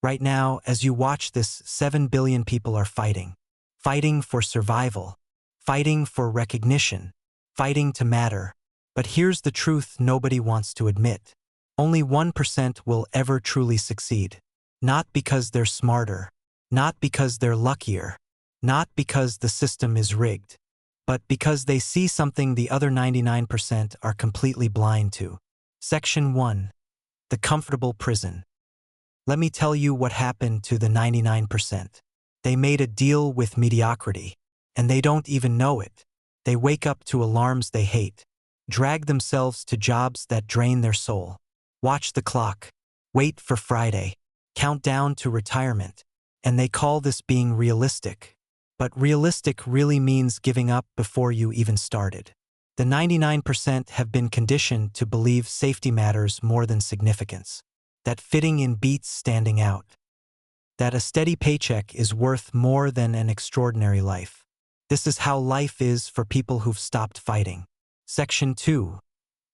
Right now, as you watch this, 7 billion people are fighting. Fighting for survival. Fighting for recognition. Fighting to matter. But here's the truth nobody wants to admit. Only 1% will ever truly succeed. Not because they're smarter. Not because they're luckier. Not because the system is rigged. But because they see something the other 99% are completely blind to. Section 1. The comfortable prison. Let me tell you what happened to the 99%. They made a deal with mediocrity, and they don't even know it. They wake up to alarms they hate, drag themselves to jobs that drain their soul, watch the clock, wait for Friday, count down to retirement, and they call this being realistic. But realistic really means giving up before you even started. The 99% have been conditioned to believe safety matters more than significance, that fitting in beats standing out, that a steady paycheck is worth more than an extraordinary life. This is how life is for people who've stopped fighting. Section 2.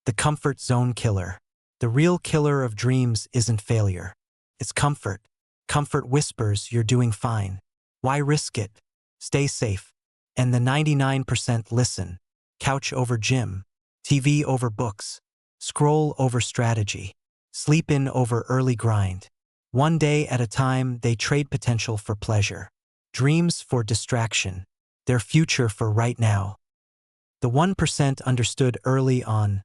The comfort zone killer. The real killer of dreams isn't failure. It's comfort. Comfort whispers you're doing fine. Why risk it? Stay safe. And the 99% listen. Couch over gym. TV over books. Scroll over strategy. Sleep in over early grind. One day at a time, they trade potential for pleasure. Dreams for distraction. Their future for right now. The 1% understood early on,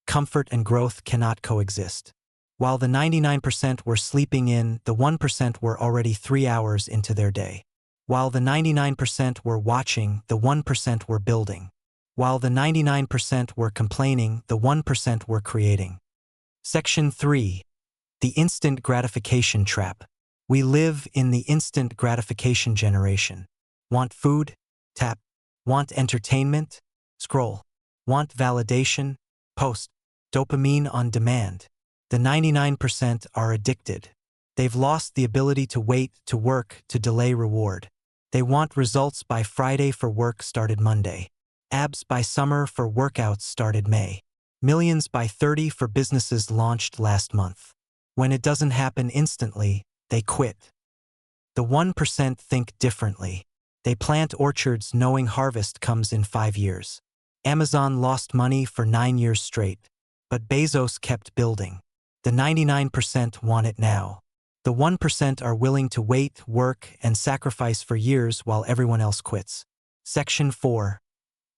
comfort and growth cannot coexist. While the 99% were sleeping in, the 1% were already 3 hours into their day. While the 99% were watching, the 1% were building. While the 99% were complaining, the 1% were creating. Section 3. The instant gratification trap. We live in the instant gratification generation. Want food? Tap. Want entertainment? Scroll. Want validation? Post. Dopamine on demand. The 99% are addicted. They've lost the ability to wait, to work, to delay reward. They want results by Friday for work started Monday. Abs by summer for workouts started May. Millions by 30 for businesses launched last month. When it doesn't happen instantly, they quit. The 1% think differently. They plant orchards knowing harvest comes in 5 years. Amazon lost money for 9 years straight, but Bezos kept building. The 99% want it now. The 1% are willing to wait, work, and sacrifice for years while everyone else quits. Section 4.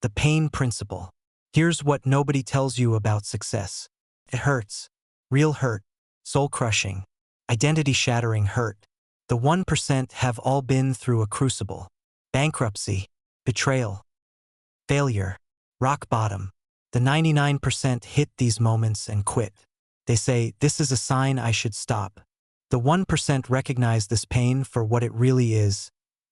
The pain principle. Here's what nobody tells you about success. It hurts. Real hurt. Soul-crushing. Identity-shattering hurt. The 1% have all been through a crucible. Bankruptcy. Betrayal. Failure. Rock bottom. The 99% hit these moments and quit. They say, this is a sign I should stop. The 1% recognize this pain for what it really is,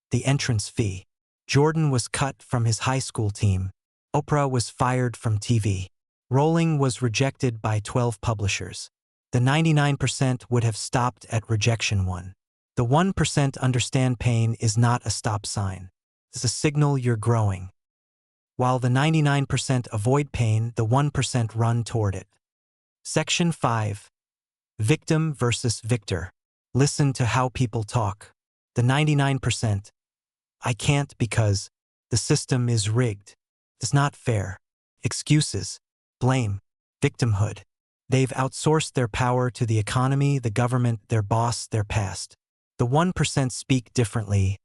the entrance fee. Jordan was cut from his high school team. Oprah was fired from TV. Rolling was rejected by 12 publishers. The 99% would have stopped at rejection 1. The 1% understand pain is not a stop sign. It's a signal you're growing. While the 99% avoid pain, the 1% run toward it. Section 5. Victim versus victor. Listen to how people talk. The 99%. I can't because the system is rigged. It's not fair. Excuses. Blame. Victimhood. They've outsourced their power to the economy, the government, their boss, their past. The 1% speak differently.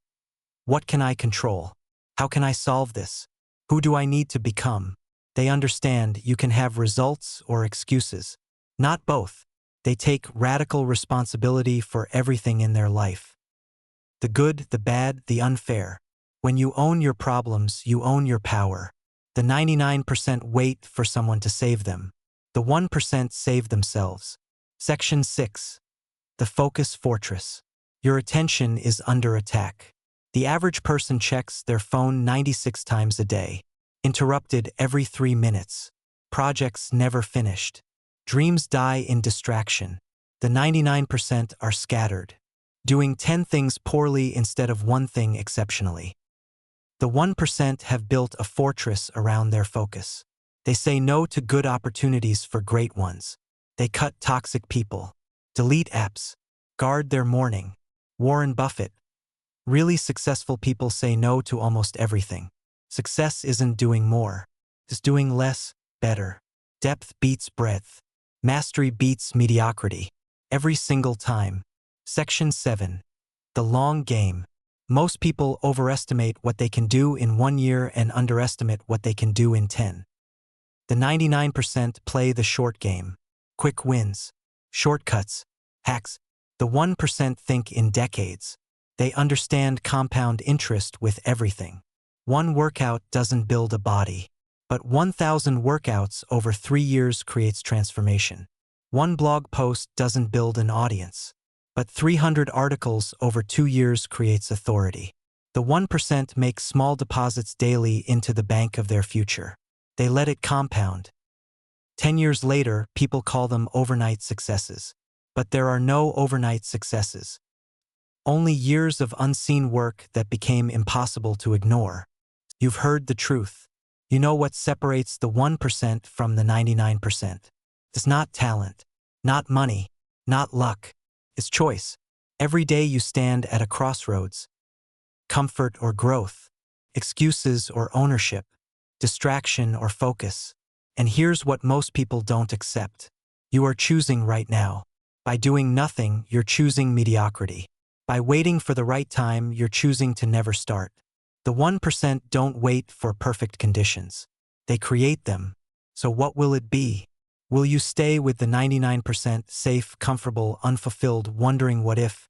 What can I control? How can I solve this? Who do I need to become? They understand you can have results or excuses. Not both. They take radical responsibility for everything in their life. The good, the bad, the unfair. When you own your problems, you own your power. The 99% wait for someone to save them. The 1% save themselves. Section 6. The focus fortress. Your attention is under attack. The average person checks their phone 96 times a day. Interrupted every 3 minutes. Projects never finished. Dreams die in distraction. The 99% are scattered, doing 10 things poorly instead of 1 thing exceptionally. The 1% have built a fortress around their focus. They say no to good opportunities for great ones. They cut toxic people, delete apps, Guard their morning. Warren Buffett. Really successful people say no to almost everything. Success isn't doing more. It's doing less, better. Depth beats breadth. Mastery beats mediocrity. Every single time. Section 7. The long game. Most people overestimate what they can do in 1 year and underestimate what they can do in 10. The 99% play the short game. Quick wins. Shortcuts. Hacks. The 1% think in decades. They understand compound interest with everything. One workout doesn't build a body, but 1,000 workouts over 3 years creates transformation. One blog post doesn't build an audience, but 300 articles over 2 years creates authority. The 1% make small deposits daily into the bank of their future. They let it compound. 10 years later, people call them overnight successes. But there are no overnight successes. Only years of unseen work that became impossible to ignore. You've heard the truth. You know what separates the 1% from the 99%. It's not talent, not money, not luck. It's choice. Every day you stand at a crossroads. Comfort or growth, excuses or ownership, distraction or focus. And here's what most people don't accept. You are choosing right now. By doing nothing, you're choosing mediocrity. By waiting for the right time, you're choosing to never start. The 1% don't wait for perfect conditions. They create them. So what will it be? Will you stay with the 99% safe, comfortable, unfulfilled, wondering what if?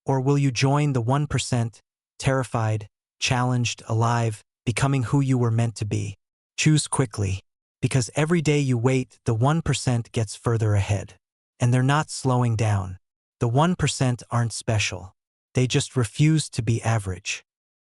Or will you join the 1%, terrified, challenged, alive, becoming who you were meant to be? Choose quickly, because every day you wait, the 1% gets further ahead. And they're not slowing down. The 1% aren't special. They just refuse to be average.